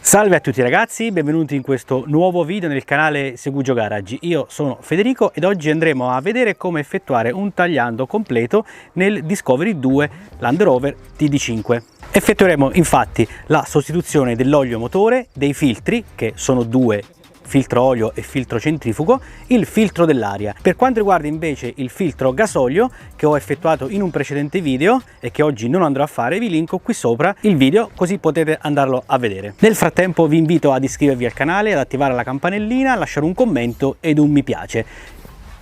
Salve a tutti ragazzi, benvenuti in questo nuovo video nel canale Segugio Garage. Io sono Federico ed oggi andremo a vedere come effettuare un tagliando completo nel Discovery 2 Land Rover TD5. Effettueremo infatti la sostituzione dell'olio motore, dei filtri, che sono due, filtro olio e filtro centrifugo, il filtro dell'aria. Per quanto riguarda invece il filtro gasolio, che ho effettuato in un precedente video e che oggi non andrò a fare, vi linko qui sopra il video così potete andarlo a vedere. Nel frattempo vi invito ad iscrivervi al canale, ad attivare la campanellina, a lasciare un commento ed un mi piace.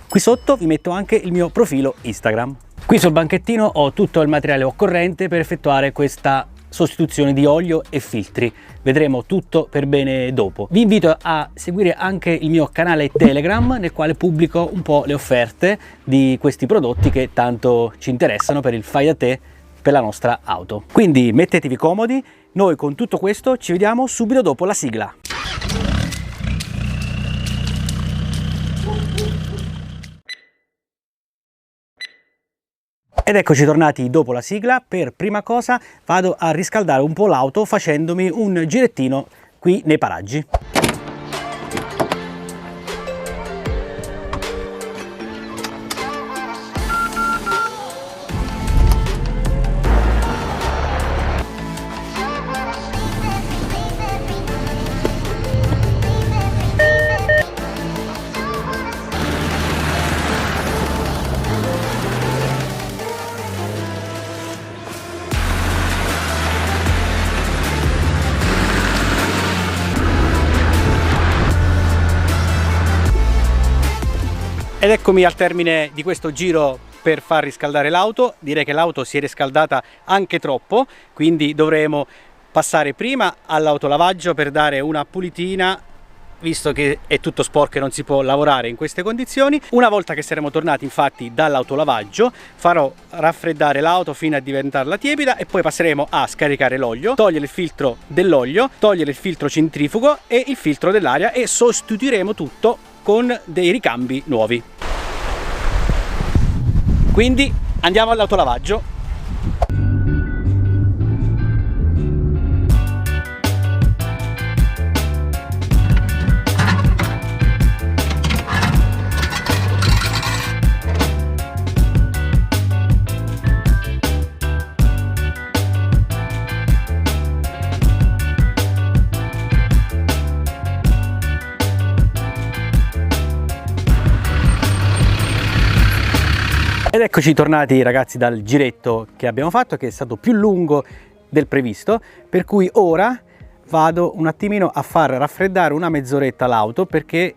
Qui sotto vi metto anche il mio profilo Instagram. Qui sul banchettino ho tutto il materiale occorrente per effettuare questa sostituzione di olio e filtri. Vedremo tutto per bene dopo. Vi invito a seguire anche il mio canale Telegram, nel quale pubblico un po' le offerte di questi prodotti che tanto ci interessano per il fai da te per la nostra auto. Quindi mettetevi comodi, noi con tutto questo ci vediamo subito dopo la sigla. Ed eccoci tornati dopo la sigla. Per prima cosa vado a riscaldare un po' l'auto facendomi un girettino qui nei paraggi. Ed eccomi al termine di questo giro per far riscaldare l'auto. Direi che l'auto si è riscaldata anche troppo, quindi dovremo passare prima all'autolavaggio per dare una pulitina, visto che è tutto sporco e non si può lavorare in queste condizioni. Una volta che saremo tornati infatti dall'autolavaggio, farò raffreddare l'auto fino a diventarla tiepida e poi passeremo a scaricare l'olio, togliere il filtro dell'olio, togliere il filtro centrifugo e il filtro dell'aria e sostituiremo tutto con dei ricambi nuovi. Quindi andiamo all'autolavaggio. Ed eccoci tornati ragazzi dal giretto che abbiamo fatto, che è stato più lungo del previsto, per cui ora vado un attimino a far raffreddare una mezz'oretta l'auto, perché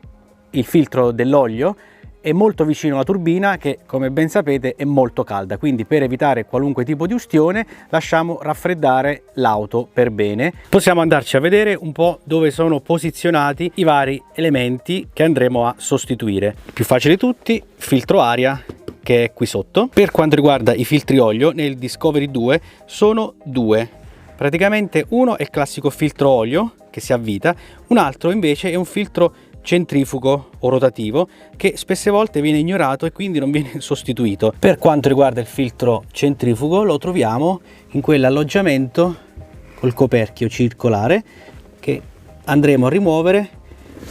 il filtro dell'olio è molto vicino alla turbina che, come ben sapete, è molto calda. Quindi per evitare qualunque tipo di ustione lasciamo raffreddare l'auto per bene. Possiamo andarci a vedere un po' dove sono posizionati i vari elementi che andremo a sostituire. Più facile di tutti, filtro aria, che è qui sotto. Per quanto riguarda i filtri olio, nel Discovery 2 sono due. Praticamente uno è il classico filtro olio che si avvita, un altro invece è un filtro centrifugo o rotativo che spesse volte viene ignorato e quindi non viene sostituito. Per quanto riguarda il filtro centrifugo, lo troviamo in quell'alloggiamento col coperchio circolare che andremo a rimuovere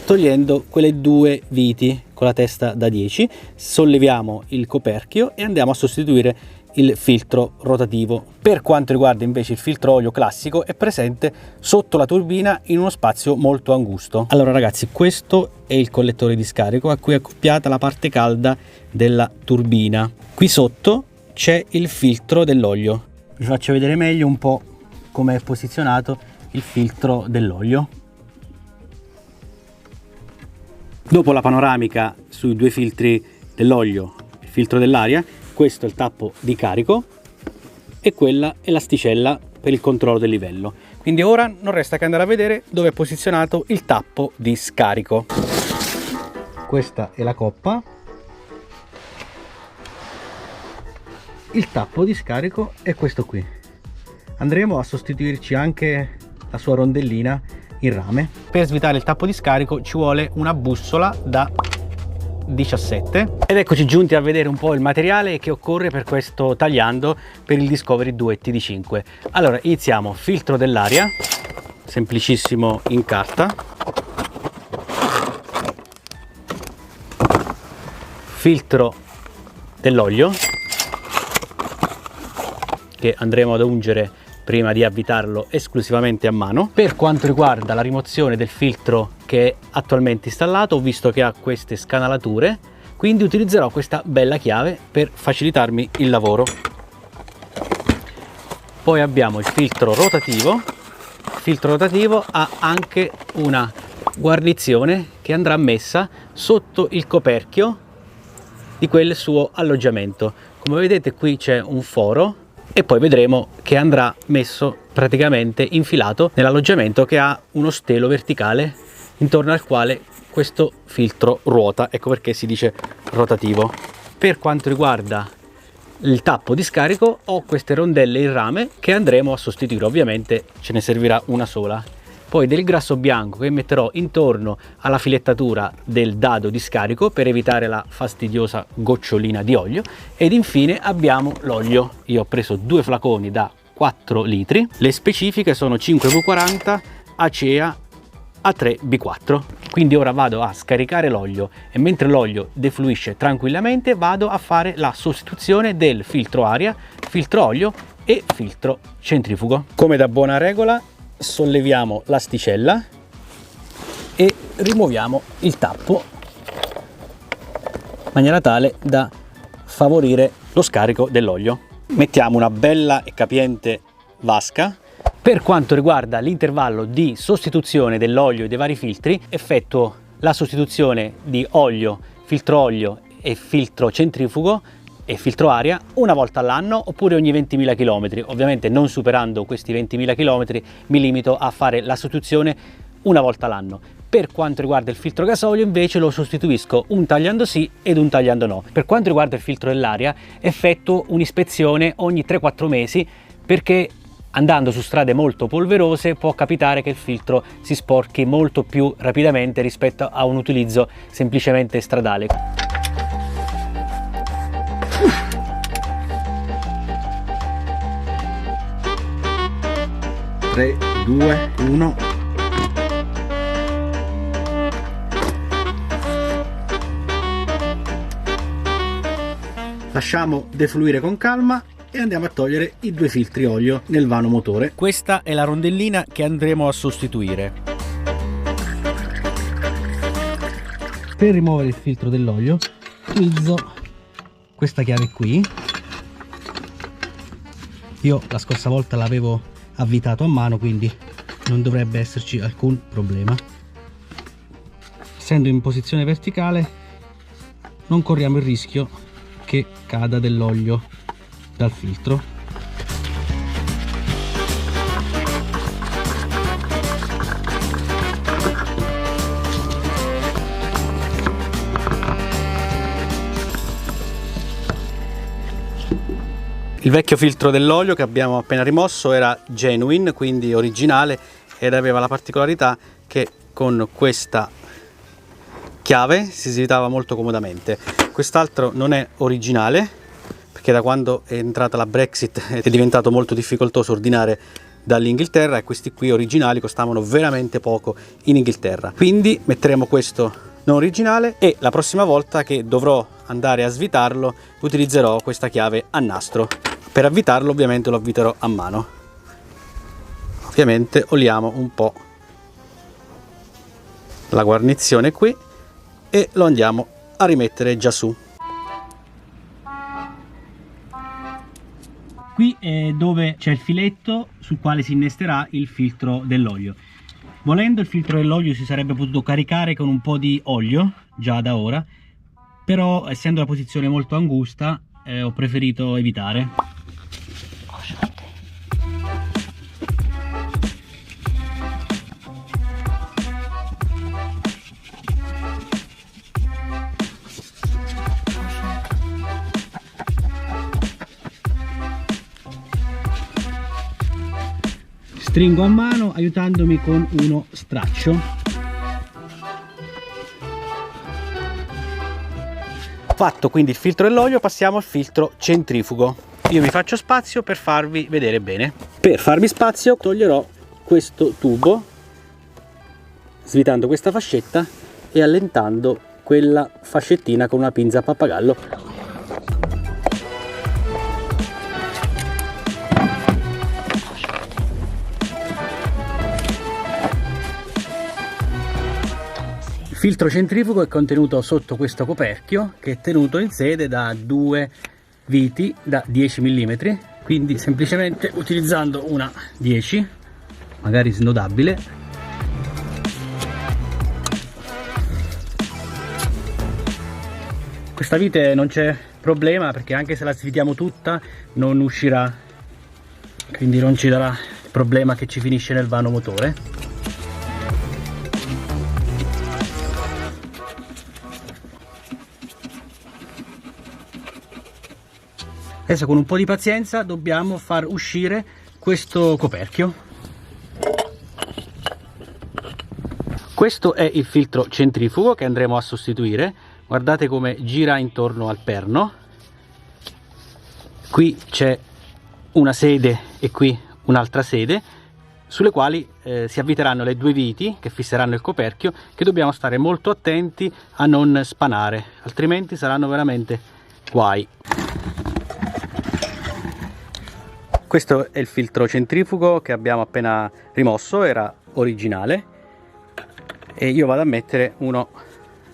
togliendo quelle due viti con la testa da 10. Solleviamo il coperchio e andiamo a sostituire il filtro rotativo. Per quanto riguarda invece il filtro olio classico, è presente sotto la turbina in uno spazio molto angusto. Allora ragazzi, questo è il collettore di scarico a cui è accoppiata la parte calda della turbina. Qui sotto c'è il filtro dell'olio. Vi faccio vedere meglio un po' come è posizionato il filtro dell'olio. Dopo la panoramica sui due filtri dell'olio e il filtro dell'aria, questo è il tappo di carico e quella è l'asticella per il controllo del livello. Quindi ora non resta che andare a vedere dove è posizionato il tappo di scarico. Questa è la coppa. Il tappo di scarico è questo qui. Andremo a sostituirci anche la sua rondellina in rame. Per svitare il tappo di scarico ci vuole una bussola da 17. Ed eccoci giunti a vedere un po' il materiale che occorre per questo tagliando per il Discovery 2 TD5. Allora iniziamo: filtro dell'aria, semplicissimo in carta, filtro dell'olio che andremo ad ungere prima di avvitarlo esclusivamente a mano. Per quanto riguarda la rimozione del filtro che è attualmente installato, ho visto che ha queste scanalature, quindi utilizzerò questa bella chiave per facilitarmi il lavoro. Poi abbiamo il filtro rotativo. Il filtro rotativo ha anche una guarnizione che andrà messa sotto il coperchio di quel suo alloggiamento. Come vedete qui c'è un foro e poi vedremo che andrà messo praticamente infilato nell'alloggiamento, che ha uno stelo verticale intorno al quale questo filtro ruota. Ecco perché si dice rotativo. Per quanto riguarda il tappo di scarico, ho queste rondelle in rame che andremo a sostituire, ovviamente ce ne servirà una sola. Poi del grasso bianco che metterò intorno alla filettatura del dado di scarico per evitare la fastidiosa gocciolina di olio, ed infine abbiamo l'olio. Io ho preso 2 flaconi da 4 litri, le specifiche sono 5V40 Acea A3B4. Quindi ora vado a scaricare l'olio e mentre l'olio defluisce tranquillamente vado a fare la sostituzione del filtro aria, filtro olio e filtro centrifugo. Come da buona regola solleviamo l'asticella e rimuoviamo il tappo in maniera tale da favorire lo scarico dell'olio. Mettiamo una bella e capiente vasca. Per quanto riguarda l'intervallo di sostituzione dell'olio e dei vari filtri, effettuo la sostituzione di olio, filtro olio e filtro centrifugo e filtro aria una volta all'anno oppure ogni 20.000 km. Ovviamente non superando questi 20.000 km mi limito a fare la sostituzione una volta l'anno. Per quanto riguarda il filtro gasolio invece lo sostituisco un tagliando sì ed un tagliando no. Per quanto riguarda il filtro dell'aria effettuo un'ispezione ogni 3-4 mesi perché andando su strade molto polverose può capitare che il filtro si sporchi molto più rapidamente rispetto a un utilizzo semplicemente stradale. 3, 2, 1. Lasciamo defluire con calma e andiamo a togliere i 2 filtri olio nel vano motore. Questa è la rondellina che andremo a sostituire. Per rimuovere il filtro dell'olio utilizzo questa chiave qui. Io la scorsa volta l'avevo avvitato a mano, quindi non dovrebbe esserci alcun problema. Essendo in posizione verticale non corriamo il rischio che cada dell'olio dal filtro. Il vecchio filtro dell'olio che abbiamo appena rimosso era genuine, quindi originale, ed aveva la particolarità che con questa chiave si svitava molto comodamente. Quest'altro non è originale perché da quando è entrata la Brexit è diventato molto difficoltoso ordinare dall'Inghilterra e questi qui originali costavano veramente poco in Inghilterra. Quindi metteremo questo non originale e la prossima volta che dovrò andare a svitarlo utilizzerò questa chiave a nastro. Per avvitarlo ovviamente lo avviterò a mano. Ovviamente oliamo un po' la guarnizione qui e lo andiamo a rimettere già su. Qui è dove c'è il filetto sul quale si innesterà il filtro dell'olio. Volendo il filtro dell'olio si sarebbe potuto caricare con un po' di olio già da ora, però essendo la posizione molto angusta ho preferito evitare. Stringo a mano aiutandomi con uno straccio. Fatto quindi il filtro dell'olio, passiamo al filtro centrifugo. Io mi faccio spazio per farvi vedere bene. Per farvi spazio toglierò questo tubo, svitando questa fascetta e allentando quella fascettina con una pinza a pappagallo. Il filtro centrifugo è contenuto sotto questo coperchio che è tenuto in sede da due viti da 10 mm, quindi semplicemente utilizzando una 10, magari snodabile, questa vite non c'è problema perché anche se la svitiamo tutta non uscirà, quindi non ci darà il problema che ci finisce nel vano motore. Adesso con un po' di pazienza dobbiamo far uscire questo coperchio. Questo è il filtro centrifugo che andremo a sostituire. Guardate come gira intorno al perno. Qui c'è una sede e qui un'altra sede, sulle quali si avviteranno le due viti che fisseranno il coperchio, che dobbiamo stare molto attenti a non spanare, altrimenti saranno veramente guai. Questo è il filtro centrifugo che abbiamo appena rimosso, era originale, e io vado a mettere uno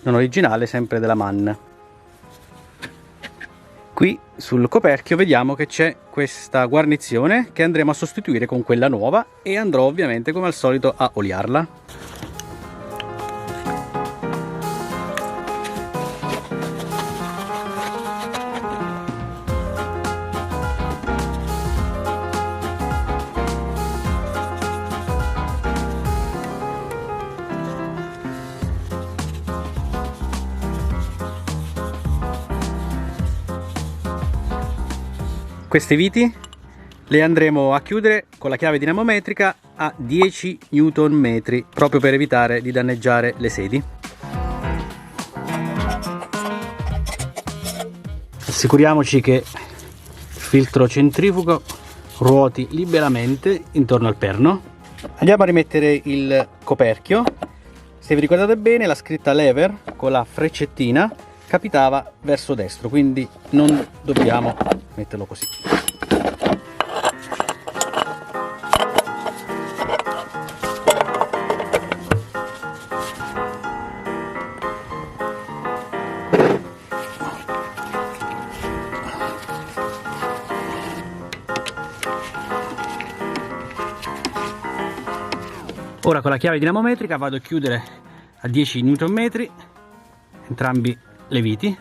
non originale, sempre della Mann. Qui sul coperchio vediamo che c'è questa guarnizione che andremo a sostituire con quella nuova e andrò ovviamente come al solito a oliarla. Queste viti le andremo a chiudere con la chiave dinamometrica a 10 Nm, proprio per evitare di danneggiare le sedi. Assicuriamoci che il filtro centrifugo ruoti liberamente intorno al perno. Andiamo a rimettere il coperchio. Se vi ricordate bene, la scritta lever con la freccettina capitava verso destro, quindi non dobbiamo metterlo così. Ora con la chiave dinamometrica vado a chiudere a 10 Nm entrambi le viti.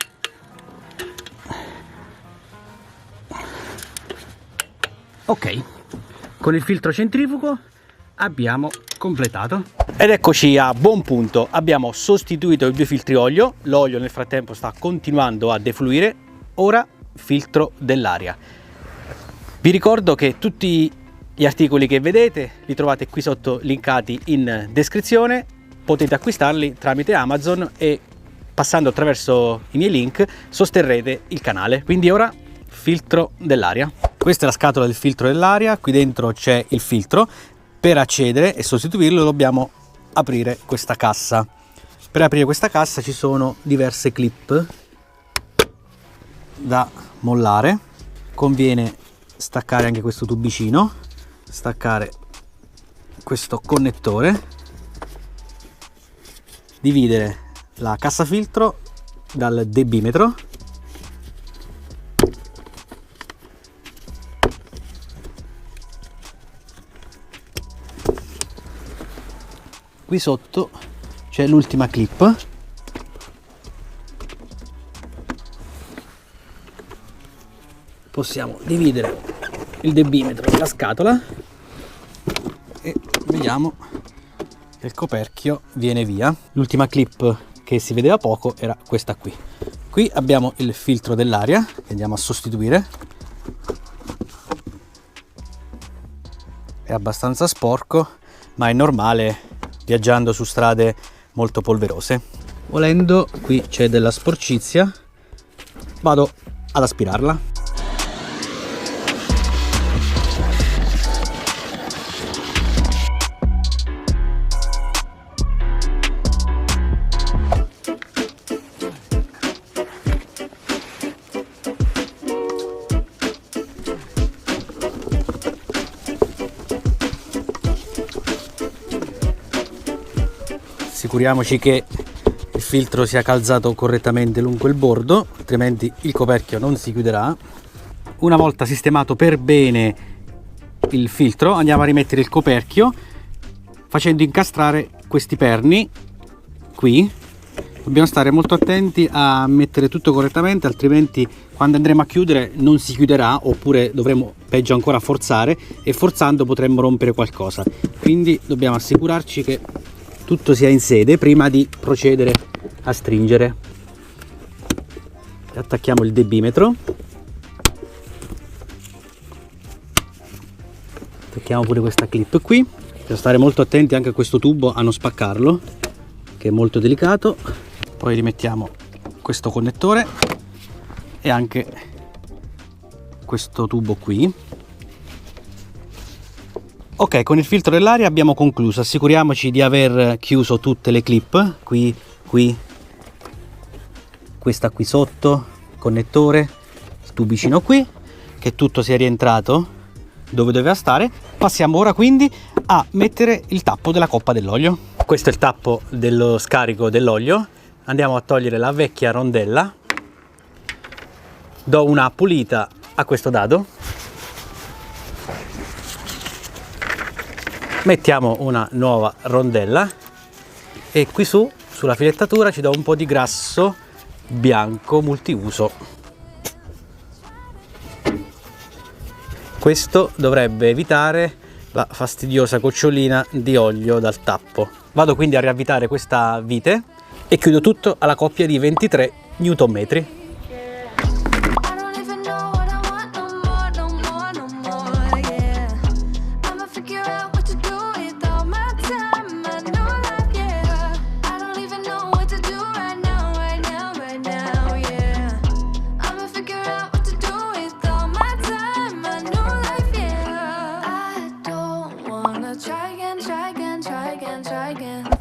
Ok, con il filtro centrifugo abbiamo completato. Ed eccoci a buon punto, abbiamo sostituito i due filtri olio, l'olio nel frattempo sta continuando a defluire. Ora filtro dell'aria. Vi ricordo che tutti gli articoli che vedete li trovate qui sotto linkati in descrizione, potete acquistarli tramite Amazon e passando attraverso i miei link sosterrete il canale. Quindi ora filtro dell'aria. Questa è la scatola del filtro dell'aria, qui dentro c'è il filtro. Per accedere e sostituirlo dobbiamo aprire questa cassa. Per aprire questa cassa ci sono diverse clip da mollare. Conviene staccare anche questo tubicino, staccare questo connettore, dividere la cassa filtro dal debimetro, qui sotto c'è l'ultima clip, possiamo dividere il debimetro dalla scatola e vediamo che il coperchio viene via. L'ultima clip che si vedeva poco era questa qui. Qui abbiamo il filtro dell'aria che andiamo a sostituire. È abbastanza sporco, ma è normale viaggiando su strade molto polverose. Volendo, qui c'è della sporcizia, vado ad aspirarla. assicuriamoci che il filtro sia calzato correttamente lungo il bordo, altrimenti il coperchio non si chiuderà. Una volta sistemato per bene il filtro, andiamo a rimettere il coperchio facendo incastrare questi perni qui. Dobbiamo stare molto attenti a mettere tutto correttamente, altrimenti quando andremo a chiudere non si chiuderà, oppure dovremo peggio ancora forzare, e forzando potremmo rompere qualcosa. Quindi dobbiamo assicurarci che tutto sia in sede prima di procedere a stringere. Attacchiamo il debimetro, attacchiamo pure questa clip qui. Bisogna stare molto attenti anche a questo tubo a non spaccarlo, che è molto delicato. Poi rimettiamo questo connettore e anche questo tubo qui. Ok, con il filtro dell'aria abbiamo concluso. Assicuriamoci di aver chiuso tutte le clip, qui, questa qui sotto, connettore, il tubicino qui, che tutto sia rientrato dove doveva stare. Passiamo ora quindi a mettere il tappo della coppa dell'olio. Questo è il tappo dello scarico dell'olio. Andiamo a togliere la vecchia rondella, do una pulita a questo dado, mettiamo una nuova rondella e qui sulla filettatura ci do un po' di grasso bianco multiuso. Questo dovrebbe evitare la fastidiosa gocciolina di olio dal tappo. Vado quindi a riavvitare questa vite e chiudo tutto alla coppia di 23 Nm.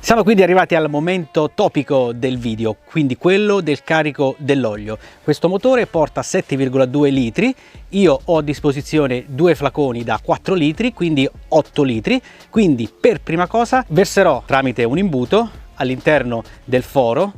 Siamo quindi arrivati al momento topico del video, quindi quello del carico dell'olio. Questo motore porta 7,2 litri, io ho a disposizione due flaconi da 4 litri, quindi 8 litri, quindi per prima cosa verserò tramite un imbuto all'interno del foro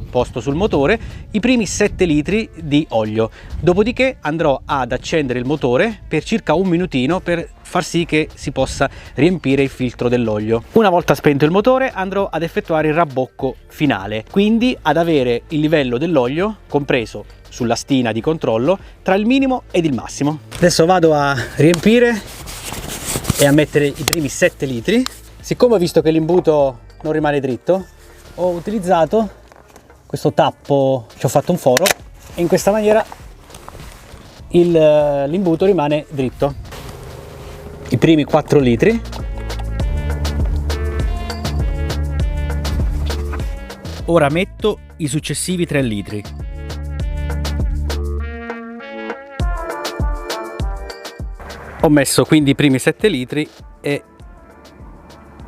posto sul motore i primi 7 litri di olio, dopodiché andrò ad accendere il motore per circa un minutino per far sì che si possa riempire il filtro dell'olio. Una volta spento il motore andrò ad effettuare il rabbocco finale, quindi ad avere il livello dell'olio compreso sulla stina di controllo tra il minimo ed il massimo. Adesso vado a riempire e a mettere i primi 7 litri. Siccome ho visto che l'imbuto non rimane dritto, ho utilizzato questo tappo, ci ho fatto un foro e in questa maniera l'imbuto rimane dritto. I primi 4 litri. Ora metto i successivi 3 litri. Ho messo quindi i primi 7 litri e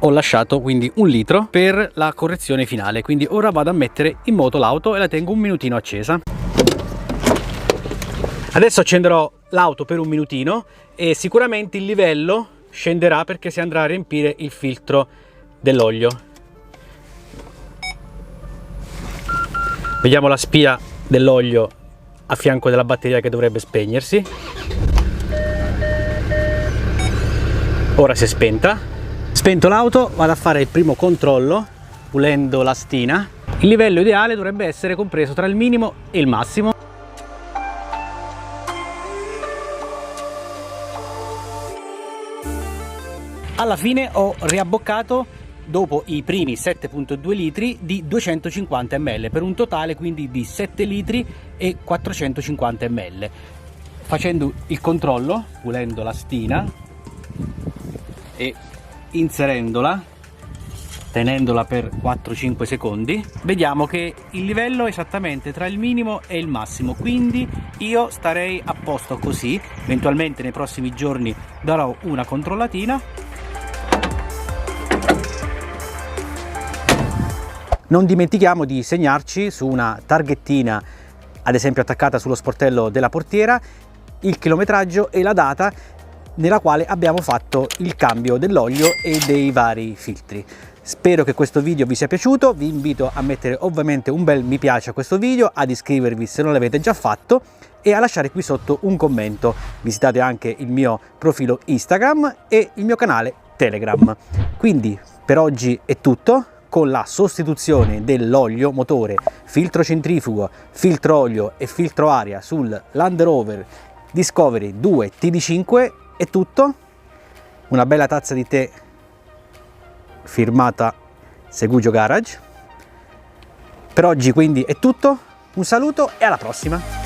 ho lasciato quindi 1 litro per la correzione finale. Quindi ora vado a mettere in moto l'auto e la tengo un minutino accesa. Adesso accenderò l'auto per un minutino e sicuramente il livello scenderà perché si andrà a riempire il filtro dell'olio. Vediamo la spia dell'olio a fianco della batteria che dovrebbe spegnersi. Ora si è spenta. Spento l'auto, vado a fare il primo controllo pulendo la stina. Il livello ideale dovrebbe essere compreso tra il minimo e il massimo. Alla fine ho riabboccato dopo i primi 7,2 litri di 250 ml per un totale quindi di 7 litri e 450 ml. Facendo il controllo, pulendo la stina e inserendola, tenendola per 4-5 secondi, vediamo che il livello è esattamente tra il minimo e il massimo, quindi io starei a posto così. Eventualmente nei prossimi giorni darò una controllatina. Non dimentichiamo di segnarci su una targhettina, ad esempio attaccata sullo sportello della portiera, il chilometraggio e la data nella quale abbiamo fatto il cambio dell'olio e dei vari filtri. Spero che questo video vi sia piaciuto, vi invito a mettere ovviamente un bel mi piace a questo video, ad iscrivervi se non l'avete già fatto e a lasciare qui sotto un commento. Visitate anche il mio profilo Instagram e il mio canale Telegram. Quindi per oggi è tutto. Con la sostituzione dell'olio motore, filtro centrifugo, filtro olio e filtro aria sul Land Rover Discovery 2 TD5 è tutto. Una bella tazza di tè firmata Segugio Garage. Per oggi quindi è tutto, un saluto e alla prossima!